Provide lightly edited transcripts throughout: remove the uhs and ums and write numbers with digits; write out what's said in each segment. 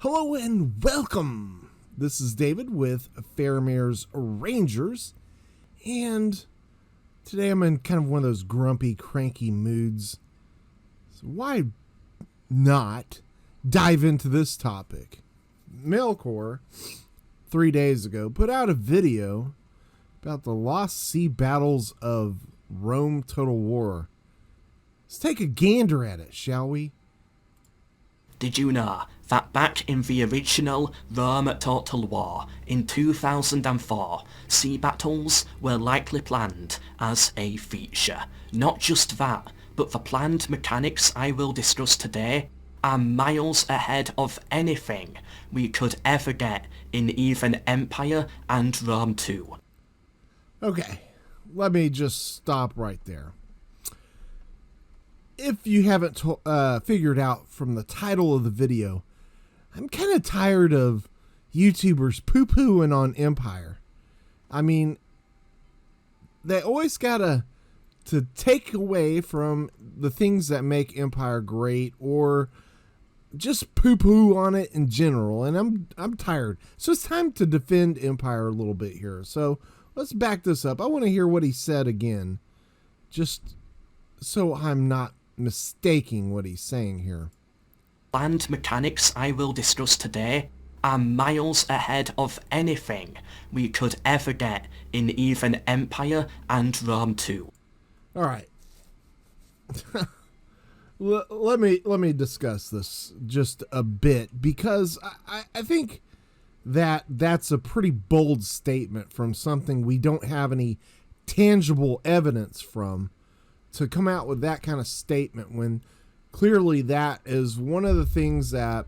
Hello and welcome. This is David with Faramir's Rangers, and today I'm in kind of one of those grumpy, cranky moods. So why not dive into this topic? Melkor, 3 days ago, put out a video about the lost sea battles of Rome Total War. Let's take a gander at it, shall we? Did you know that back in the original Rome Total War in 2004, sea battles were likely planned as a feature? Not just that, but the planned mechanics I will discuss today are miles ahead of anything we could ever get in even Empire and Rome 2. Okay, let me just stop right there. If you haven't figured out from the title of the video, I'm kind of tired of YouTubers poo-pooing on Empire. I mean, they always gotta to take away from the things that make Empire great, or just poo-poo on it in general, and I'm tired. So it's time to defend Empire a little bit here. So let's back this up. I want to hear what he said again, just so I'm not mistaking what he's saying here. Planned mechanics I will discuss today are miles ahead of anything we could ever get in even Empire and Rome 2. All right. let me discuss this just a bit, because I think that's a pretty bold statement from something we don't have any tangible evidence from, to come out with that kind of statement when clearly that is one of the things that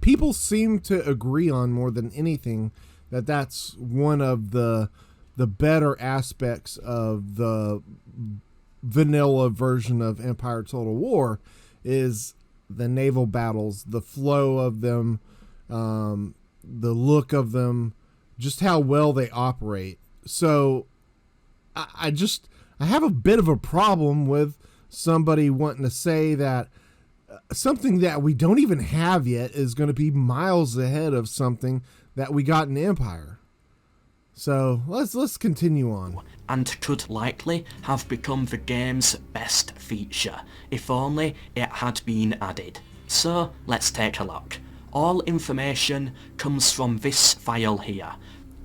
people seem to agree on more than anything, that's one of the better aspects of the vanilla version of Empire Total War is the naval battles, the flow of them, the look of them, just how well they operate. So I have a bit of a problem with somebody wanting to say that something that we don't even have yet is going to be miles ahead of something that we got in Empire. So let's continue on. And could likely have become the game's best feature, if only it had been added. So let's take a look. All information comes from this file here.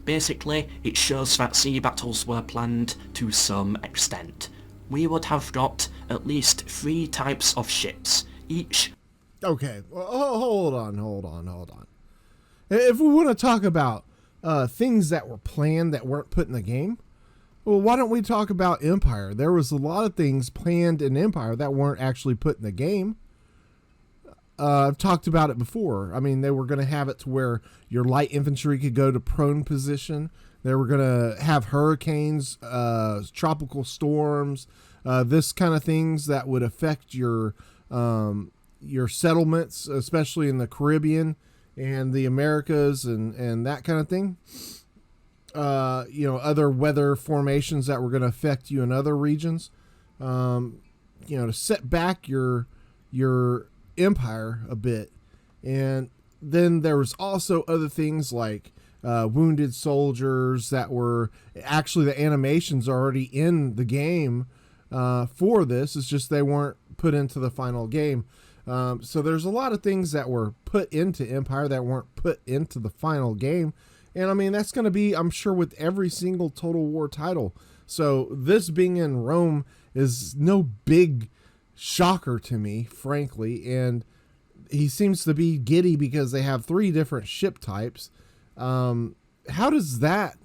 Basically, it shows that sea battles were planned to some extent. We would have got at least 3 types of ships, each... Okay, well, hold on. If we want to talk about things that were planned that weren't put in the game, well, why don't we talk about Empire? There was a lot of things planned in Empire that weren't actually put in the game. I've talked about it before. I mean, they were going to have it to where your light infantry could go to prone position. They were going to have hurricanes, tropical storms, this kind of things that would affect your settlements, especially in the Caribbean and the Americas and that kind of thing. Other weather formations that were going to affect you in other regions. To set back your Empire a bit. And then there was also other things like wounded soldiers that were actually, the animations are already in the game for this. It's just they weren't put into the final game. So there's a lot of things that were put into Empire that weren't put into the final game. And I mean, that's going to be, I'm sure, with every single Total War title. So this being in Rome is no big shocker to me, frankly. And he seems to be giddy because they have 3 different ship types. How does that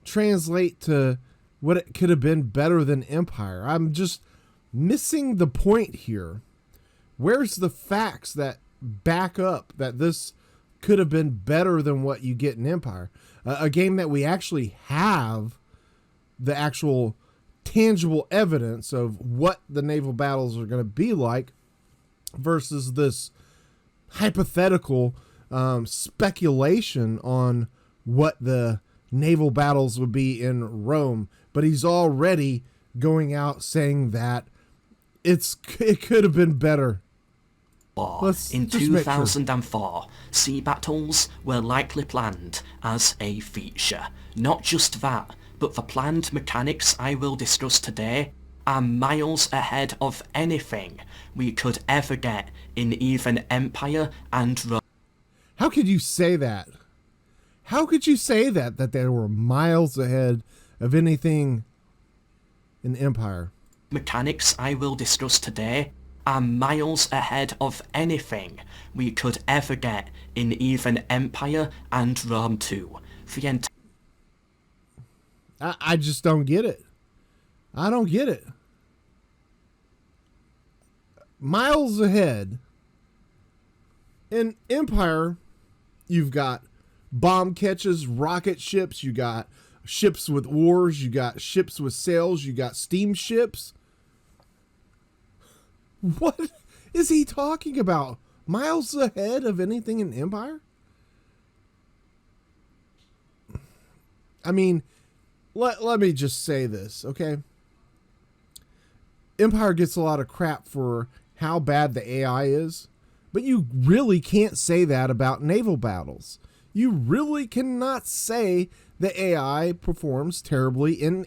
translate to what it could have been better than Empire? I'm just missing the point here. Where's the facts that back up that this could have been better than what you get in Empire? A game that we actually have the actual tangible evidence of what the naval battles are going to be like, versus this hypothetical speculation on what the naval battles would be in Rome. But he's already going out saying that it could have been better. War. Let's In just make sure. 2004, sea battles were likely planned as a feature. Not just that, but the planned mechanics I will discuss today are miles ahead of anything we could ever get in even Empire and Rome. How could you say that? How could you say that they were miles ahead of anything in Empire? Mechanics I will discuss today are miles ahead of anything we could ever get in even Empire and Rome 2. The I just don't get it. I don't get it. Miles ahead. In Empire, you've got bomb catches, rocket ships, you got ships with oars, you got ships with sails, you got steamships. What is he talking about? Miles ahead of anything in Empire? I mean, let me just say this, okay? Empire gets a lot of crap for how bad the AI is, but you really can't say that about naval battles. You really cannot say the AI performs terribly in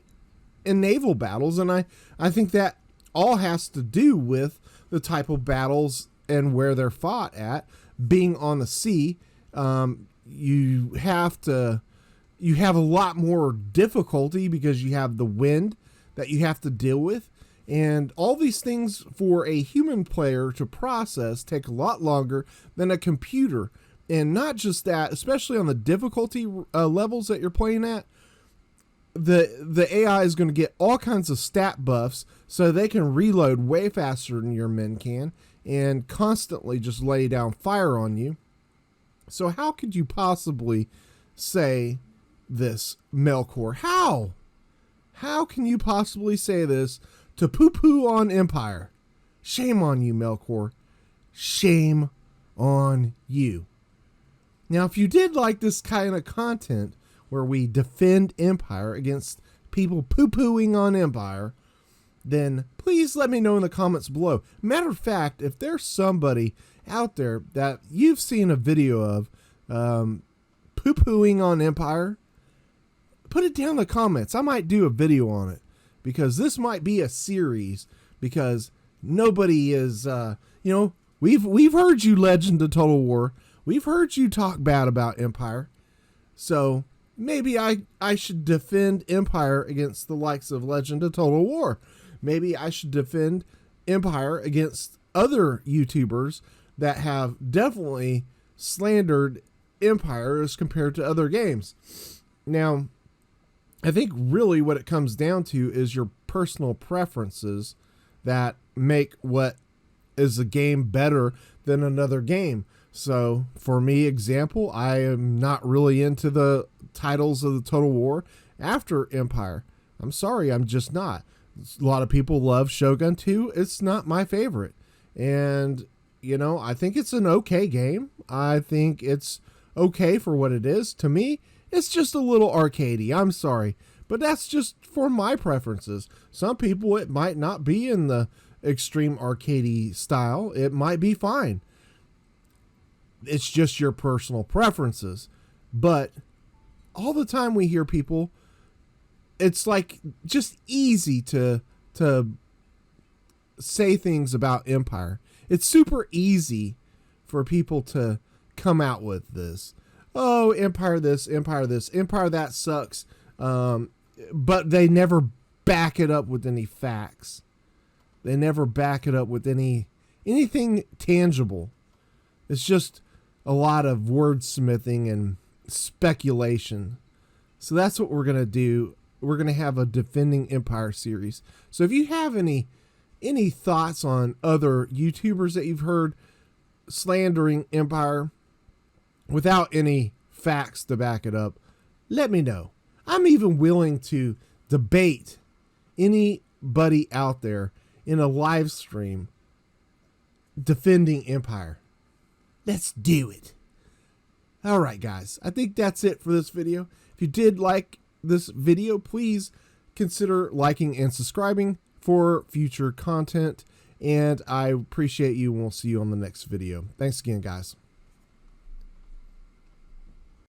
naval battles, and I think that all has to do with the type of battles and where they're fought at. Being on the sea, you have a lot more difficulty because you have the wind that you have to deal with, and all these things for a human player to process take a lot longer than a computer. And not just that, especially on the difficulty levels that you're playing at, the AI is going to get all kinds of stat buffs so they can reload way faster than your men can and constantly just lay down fire on you. So how could you possibly say this, Melkor? How can you possibly say this to poo-poo on Empire? Shame on you, Melkor. Shame on you. Now, if you did like this kind of content where we defend Empire against people poo-pooing on Empire, then please let me know in the comments below. Matter of fact, if there's somebody out there that you've seen a video of poo-pooing on Empire, put it down in the comments. I might do a video on it, because this might be a series, because nobody is, we've heard you, Legend of Total War. We've heard you talk bad about Empire. So maybe I should defend Empire against the likes of Legend of Total War. Maybe I should defend Empire against other YouTubers that have definitely slandered Empire as compared to other games. Now, I think really what it comes down to is your personal preferences that make what is a game better than another game. So for me, example, I am not really into the titles of the Total War after Empire. I'm sorry, I'm just not. A lot of people love Shogun 2. It's not my favorite. And, I think it's an okay game. I think it's okay for what it is. To me, it's just a little arcadey. I'm sorry. But that's just for my preferences. Some people, it might not be in the extreme arcadey style. It might be fine. It's just your personal preferences. But all the time we hear people, it's like just easy to say things about Empire. It's super easy for people to come out with this. Oh, Empire this, Empire that sucks. But they never back it up with any facts. They never back it up with anything tangible. It's just a lot of wordsmithing and speculation. So that's what we're going to do. We're going to have a Defending Empire series. So if you have any thoughts on other YouTubers that you've heard slandering Empire without any facts to back it up, let me know. I'm even willing to debate anybody out there in a live stream defending Empire. Let's do it. All right, guys. I think that's it for this video. If you did like this video, please consider liking and subscribing for future content. And I appreciate you, and we'll see you on the next video. Thanks again, guys.